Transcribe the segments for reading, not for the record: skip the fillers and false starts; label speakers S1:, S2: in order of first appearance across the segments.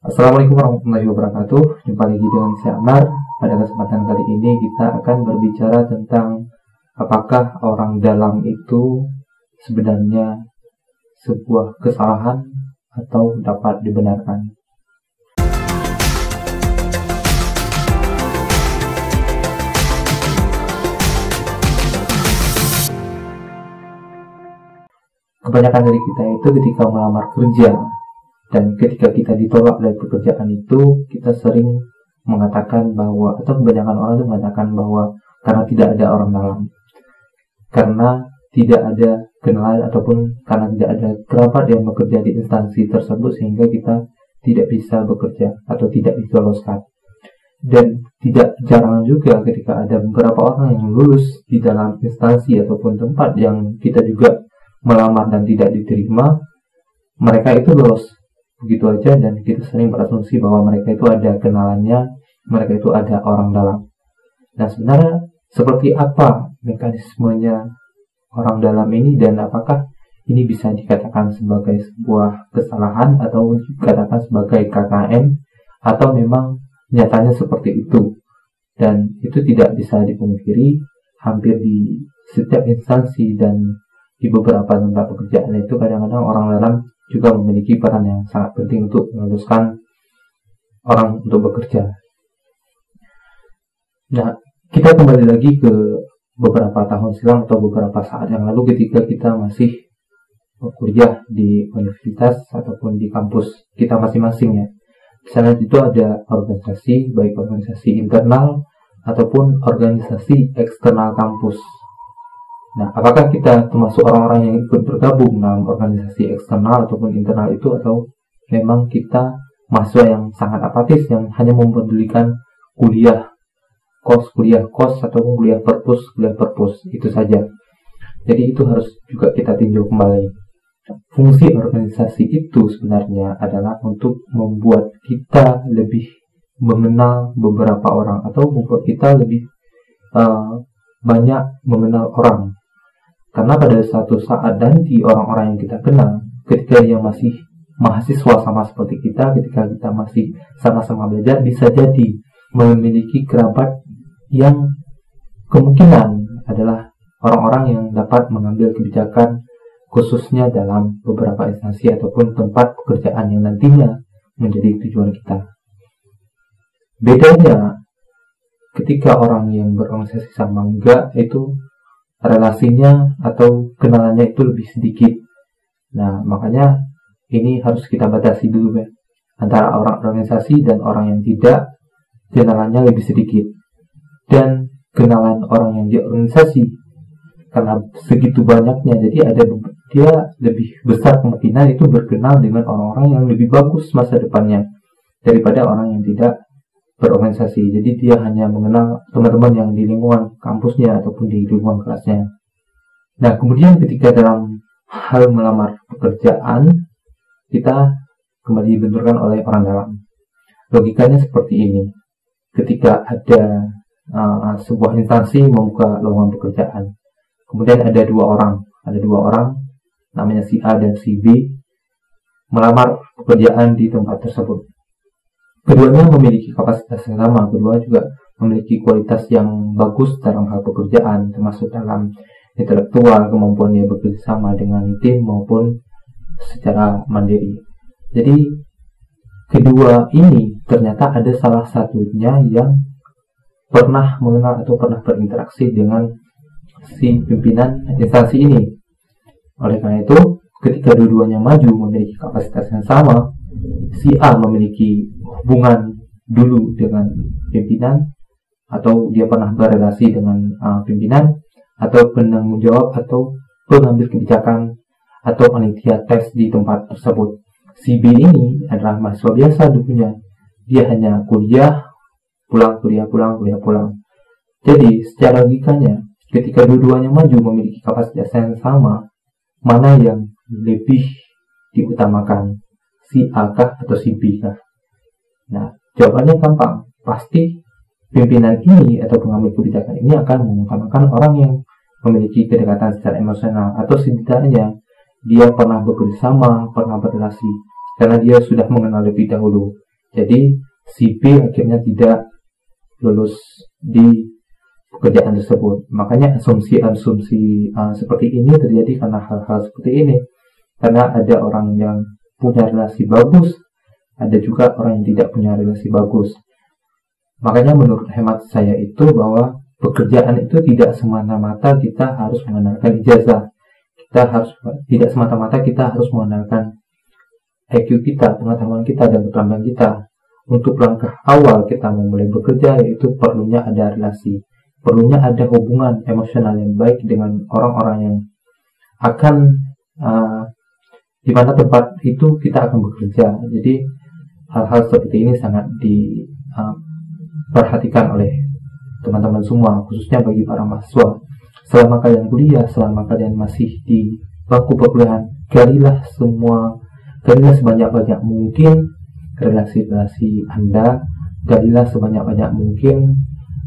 S1: Assalamualaikum warahmatullahi wabarakatuh. Jumpa lagi dengan saya Amar. Pada kesempatan kali ini kita akan berbicara tentang apakah orang dalam itu sebenarnya sebuah kesalahan atau dapat dibenarkan. Kebanyakan dari kita itu ketika melamar kerja dan ketika kita ditolak dari pekerjaan itu, kita sering mengatakan bahwa, atau kebanyakan orang itu mengatakan bahwa karena tidak ada orang dalam, karena tidak ada kenalan ataupun karena tidak ada kerabat yang bekerja di instansi tersebut sehingga kita tidak bisa bekerja atau tidak diloloskan. Dan tidak jarang juga ketika ada beberapa orang yang lulus di dalam instansi ataupun tempat yang kita juga melamar dan tidak diterima, mereka itu lolos begitu aja, dan kita sering berasumsi bahwa mereka itu ada kenalannya, mereka itu ada orang dalam. Nah, sebenarnya seperti apa mekanismenya orang dalam ini, dan apakah ini bisa dikatakan sebagai sebuah kesalahan atau dikatakan sebagai KKN, atau memang nyatanya seperti itu. Dan itu tidak bisa dipungkiri, hampir di setiap instansi dan di beberapa tempat pekerjaan itu kadang-kadang orang dalam juga memiliki peran yang sangat penting untuk meluluskan orang untuk bekerja. Nah, kita kembali lagi ke beberapa tahun silam atau beberapa saat yang lalu ketika kita masih kuliah di universitas ataupun di kampus kita masing-masing ya. Di sana itu ada organisasi, baik organisasi internal ataupun organisasi eksternal kampus. Nah, apakah kita termasuk orang-orang yang ikut bergabung dalam organisasi eksternal ataupun internal itu, atau memang kita mahasiswa yang sangat apatis yang hanya mempedulikan kuliah kos ataupun kuliah perpus itu saja. Jadi itu harus juga kita tinjau kembali. Fungsi organisasi itu sebenarnya adalah untuk membuat kita lebih mengenal beberapa orang atau membuat kita lebih banyak mengenal orang. Karena pada suatu saat nanti orang-orang yang kita kenal, ketika dia masih mahasiswa sama seperti kita, ketika kita masih sama-sama belajar, bisa jadi memiliki kerabat yang kemungkinan adalah orang-orang yang dapat mengambil kebijakan khususnya dalam beberapa instansi ataupun tempat pekerjaan yang nantinya menjadi tujuan kita. Bedanya ketika orang yang berorganisasi sama enggak, itu relasinya atau kenalannya itu lebih sedikit. Nah, makanya ini harus kita batasi dulu ya. Antara orang organisasi dan orang yang tidak, kenalannya lebih sedikit. Dan kenalan orang yang di organisasi, karena segitu banyaknya, jadi dia lebih besar kemungkinan itu berkenal dengan orang-orang yang lebih bagus masa depannya daripada orang yang tidak berorganisasi. Jadi dia hanya mengenal teman-teman yang di lingkungan kampusnya ataupun di lingkungan kelasnya. Nah, kemudian ketika dalam hal melamar pekerjaan, kita kembali dibenturkan oleh orang dalam. Logikanya seperti ini. Ketika ada sebuah instansi membuka lowongan pekerjaan, kemudian ada dua orang namanya si A dan si B melamar pekerjaan di tempat tersebut. Keduanya memiliki kapasitas yang sama, kedua juga memiliki kualitas yang bagus dalam hal pekerjaan, termasuk dalam intelektual, kemampuan dia bekerja sama dengan tim maupun secara mandiri. Jadi kedua ini ternyata ada salah satunya yang pernah mengenal atau pernah berinteraksi dengan si pimpinan instansi ini. Oleh karena itu, ketika dua-duanya maju memiliki kapasitas yang sama, si A memiliki hubungan dulu dengan pimpinan, atau dia pernah berrelasi dengan pimpinan, atau penanggung jawab, atau pengambil kebijakan, atau panitia tes di tempat tersebut. Si B ini adalah mahasiswa biasa dulunya. Dia hanya kuliah pulang. Jadi secara logikanya, ketika dua-duanya maju memiliki kapasitas yang sama, mana yang lebih diutamakan? Si A kah atau si B kah? Nah, jawabannya gampang. Pasti pimpinan ini atau pengambil kebijakan ini akan mengutamakan orang yang memiliki kedekatan secara emosional, atau setidaknya dia pernah bekerja sama, pernah berrelasi, karena dia sudah mengenal lebih dahulu. Jadi si B akhirnya tidak lulus di pekerjaan tersebut. Makanya asumsi-asumsi seperti ini terjadi karena hal-hal seperti ini. Karena ada orang yang punya relasi bagus, ada juga orang yang tidak punya relasi bagus. Makanya menurut hemat saya itu bahwa pekerjaan itu tidak semata-mata kita harus mengandalkan ijazah. Tidak semata-mata kita harus mengandalkan IQ kita, pengetahuan kita, dan keterampilan kita. Untuk langkah awal kita memulai bekerja, yaitu perlunya ada relasi, perlunya ada hubungan emosional yang baik dengan orang-orang yang akan di mana tempat itu kita akan bekerja. Jadi hal-hal seperti ini sangat diperhatikan oleh teman-teman semua, khususnya bagi para mahasiswa. Selama kalian kuliah, selama kalian masih di bangku perkuliahan, galilah sebanyak-banyak mungkin relasi-relasi Anda, galilah sebanyak-banyak mungkin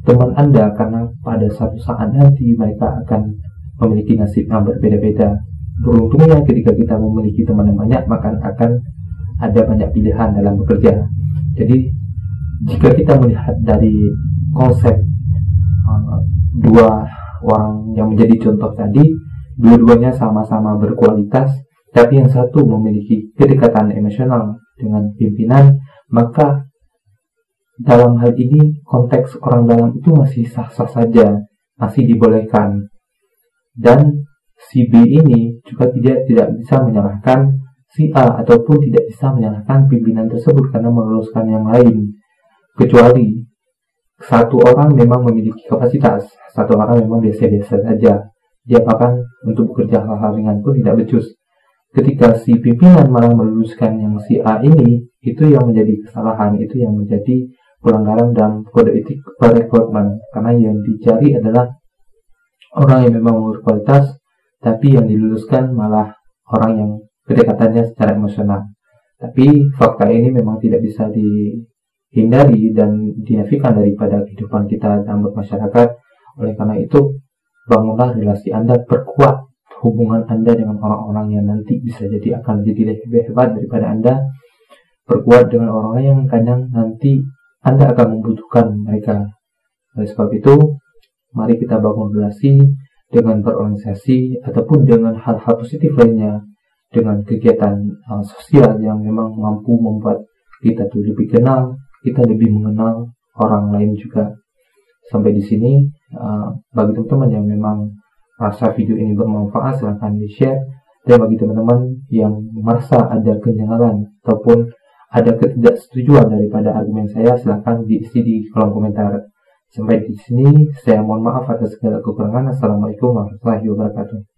S1: teman Anda, karena pada suatu saat nanti mereka akan memiliki nasib yang berbeda-beda. Beruntungnya ketika kita memiliki teman yang banyak, maka akan ada banyak pilihan dalam bekerja. Jadi jika kita melihat dari konsep dua orang yang menjadi contoh tadi, dua-duanya sama-sama berkualitas, tapi yang satu memiliki kedekatan emosional dengan pimpinan, maka dalam hal ini konteks orang dalam itu masih sah-sah saja, masih dibolehkan. Dan si B ini juga tidak bisa menyalahkan si A, ataupun tidak bisa menyalahkan pimpinan tersebut karena meluluskan yang lain, kecuali satu orang memang memiliki kapasitas, satu orang memang biasa-biasa saja, dia bahkan untuk bekerja hal-hal ringan pun tidak becus. Ketika si pimpinan malah meluluskan yang si A ini, itu yang menjadi kesalahan, itu yang menjadi pelanggaran dalam kode etik perekrutmen, karena yang dicari adalah orang yang memang berkualitas, tapi yang diluluskan malah orang yang kedekatannya secara emosional. Tapi fakta ini memang tidak bisa dihindari dan dinafikan daripada kehidupan kita dalam bermasyarakat. Oleh karena itu, bangunlah relasi Anda, perkuat hubungan Anda dengan orang-orang yang nanti bisa jadi akan jadi lebih hebat daripada Anda. Perkuat dengan orang-orang yang kadang nanti Anda akan membutuhkan mereka. Oleh sebab itu, mari kita bangun relasi dengan berorganisasi ataupun dengan hal-hal positif lainnya, dengan kegiatan sosial yang memang mampu membuat kita tuh lebih kenal, kita lebih mengenal orang lain juga. Sampai di sini, bagi teman-teman yang memang rasa video ini bermanfaat, silahkan di-share. Dan bagi teman-teman yang merasa ada kejanggalan ataupun ada ketidaksetujuan daripada argumen saya, silahkan diisi di kolom komentar. Sampai di sini, saya mohon maaf atas segala kekurangan. Assalamualaikum warahmatullahi wabarakatuh.